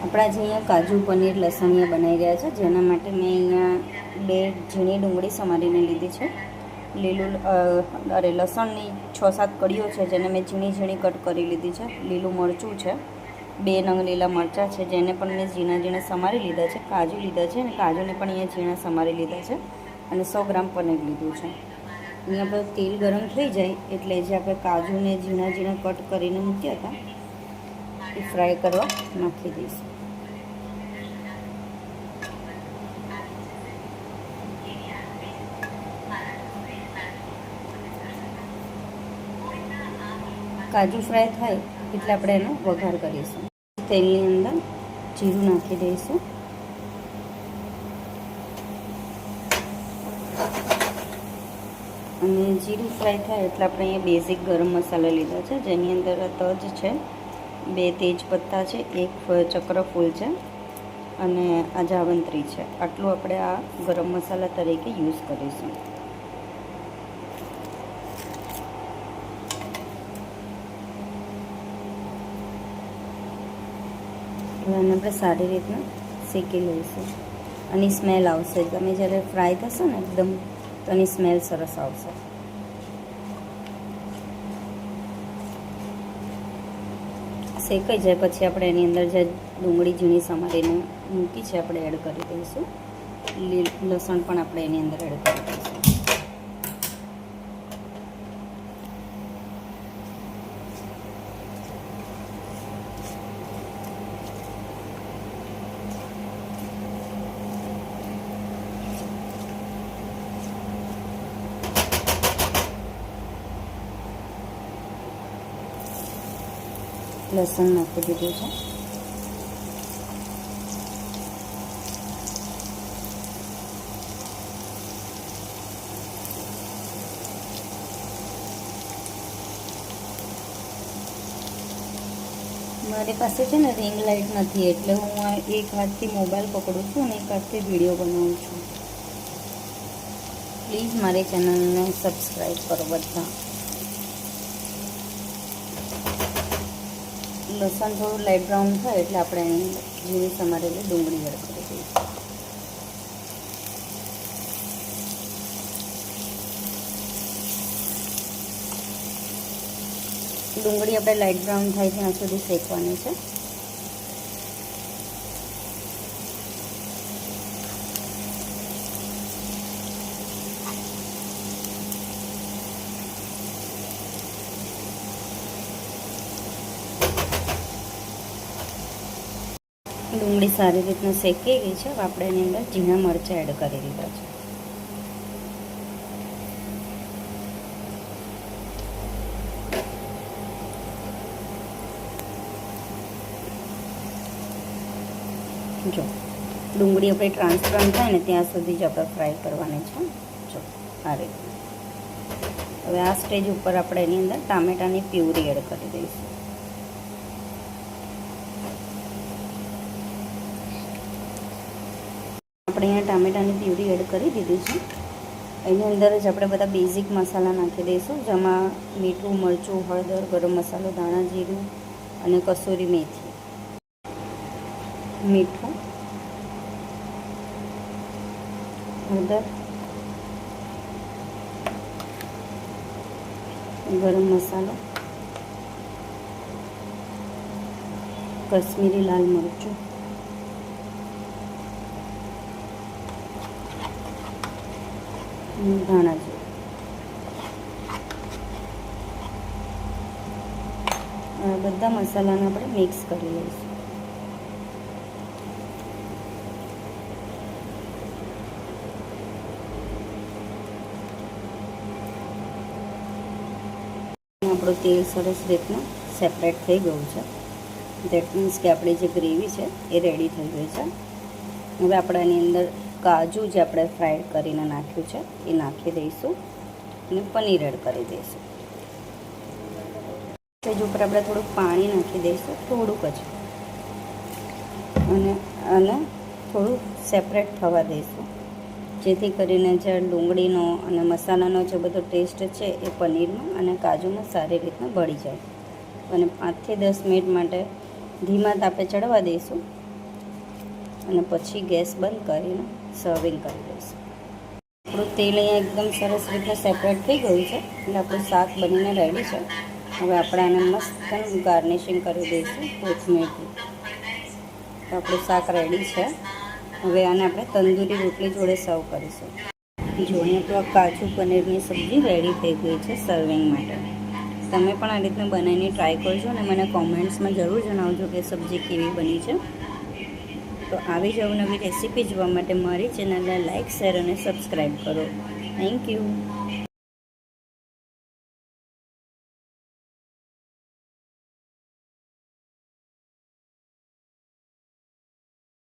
આપણા જે અહીંયા કાજુ પનીર લસણિયા બનાવી રહ્યા છે, જેના માટે મેં અહીંયા 2 ઝીણી ડુંગળી સમારીને લીધી છે. લસણની 6-7 કળીઓ છે, જેને મેં ઝીણી ઝીણી કટ કરી લીધી છે. લીલું મરચું છે, 2 નંગ લીલા મરચાં છે, જેને પણ મેં ઝીણા ઝીણા સમારી લીધા છે. કાજુ લીધા છે અને કાજુને પણ અહીંયા ઝીણા સમારી લીધા છે અને 100 ગ્રામ પનીર લીધું છે. અહીંયા આપણે તેલ ગરમ થઈ જાય એટલે જે આપણે કાજુને ઝીણા ઝીણા કટ કરીને મૂક્યા હતા એ ફ્રાય કરવા નાખી દઈશું. કાજુ ફ્રાય થાય એટલે આપણે એનો વઘાર કરીશું. તેલની અંદર જીરું નાખી દઈશું. અને જીરું ફ્રાય થાય એટલે આપણે અહીંયા બેઝિક ગરમ મસાલા લીધા છે, જેની અંદર તજ છે, 2 તેજપત્તા છે, 1 ચક્રફૂલ છે અને આ જાવંત્રી છે. આટલું આપણે આ ગરમ મસાલા તરીકે યુઝ કરીશું. હવે આને આપણે સારી રીતના શેકી લઈશું. આની સ્મેલ આવશે, તમે જ્યારે ફ્રાય થશે ને એકદમ, તો એની સ્મેલ સરસ આવશે. શેકાઈ જાય પછી આપણે એની અંદર જે ડુંગળી ઝીણી સમારીને મૂકી છે આપણે એડ કરી દઈશું. લસણ પણ આપણે એની અંદર એડ કરી દઈશું. લસણ નાખી દીધું છે. મારી પાસે છે ને રિંગ લાઇટ નથી, એટલે હું આ એક હાથથી મોબાઈલ પકડું છું અને એક હાથથી વિડીયો બનાવું છું. પ્લીઝ મારી ચેનલને સબસ્ક્રાઈબ કરો બધા. લસણ થોડું લાઇટ બ્રાઉન થાય એટલે આપણે એની ઝીણી સમારેલી ડુંગળી એડ કરી દઈશું. ડુંગળી આપણે લાઇટ બ્રાઉન થાય ત્યાં સુધી શેકવાની છે. ડુંગળી સારી રીતના શેકાઈ ગઈ છે. આપણે એની અંદર ઝીણા મરચાં એડ કરી દીધા છે. જો ડુંગળી આપણે ટ્રાન્સપરન્ટ થાય ને ત્યાં સુધી જ આપણે ફ્રાય કરવાની છે. જો આ રીતે. હવે આ સ્ટેજ ઉપર આપણે એની અંદર ટામેટાની પ્યુરી એડ કરી દઈશું. આપણે અહીંયા ટામેટાની પ્યુરી એડ કરી દીધી છે. એની અંદર જ આપણે બધા બેઝિક મસાલા નાખી દઈશું, જેમાં મીઠું, મરચું, હળદર, ગરમ મસાલો, ધાણા જીરું અને કસૂરી મેથી. મીઠું, હળદર, ગરમ મસાલો, કશ્મીરી લાલ મરચું, ધાણા જીરું. બધા મસાલાને આપણે મિક્સ કરી લઈશું. આપણું તેલ સરસ રીતના સેપરેટ થઈ ગયું છે. દેટ મીન્સ કે આપણી જે ગ્રેવી છે એ રેડી થઈ ગઈ છે. હવે આપણે આની અંદર કાજુ જે આપણે ફ્રાય કરીને નાખ્યું છે એ નાખી દઈશું અને પનીર એડ કરી દઈશું. સ્ટેજ ઉપર આપણે થોડુંક પાણી નાખી દઈશું, થોડુંક જ, અને આને થોડું સેપરેટ થવા દઈશું, જેથી કરીને જે ડુંગળીનો અને મસાલાનો જે બધો ટેસ્ટ છે એ પનીરમાં અને કાજુમાં સારી રીતના ભળી જાય. અને 5 થી 10 મિનિટ માટે ધીમા તાપે ચડવા દઈશું. અને પછી ગેસ બંધ કરીને સર્વિંગ કરી દઈશું. આપણું તેલ અહીંયા એકદમ સરસ રીતે સેપરેટ થઈ ગયું છે એટલે આપણું શાક બનીને રેડી છે. હવે આપણે આને મસ્ત ગાર્નિશિંગ કરી દઈશું કોથમીરથી. તો આપણું શાક રેડી છે. હવે આને આપણે તંદૂરી રોટલી જોડે સર્વ કરીશું. જો અહીંયા તો આ કાજુ પનીરની સબ્જી રેડી થઈ ગઈ છે સર્વિંગ માટે. તમે પણ આ રીતના બનાવીને ટ્રાય કરજો અને મને કોમેન્ટ્સમાં જરૂર જણાવજો કે સબ્જી કેવી બની છે. તો આવી જ અવનવી રેસીપી જોવા માટે મારી ચેનલને લાઇક, શેર અને સબસ્ક્રાઈબ કરો. Thank you.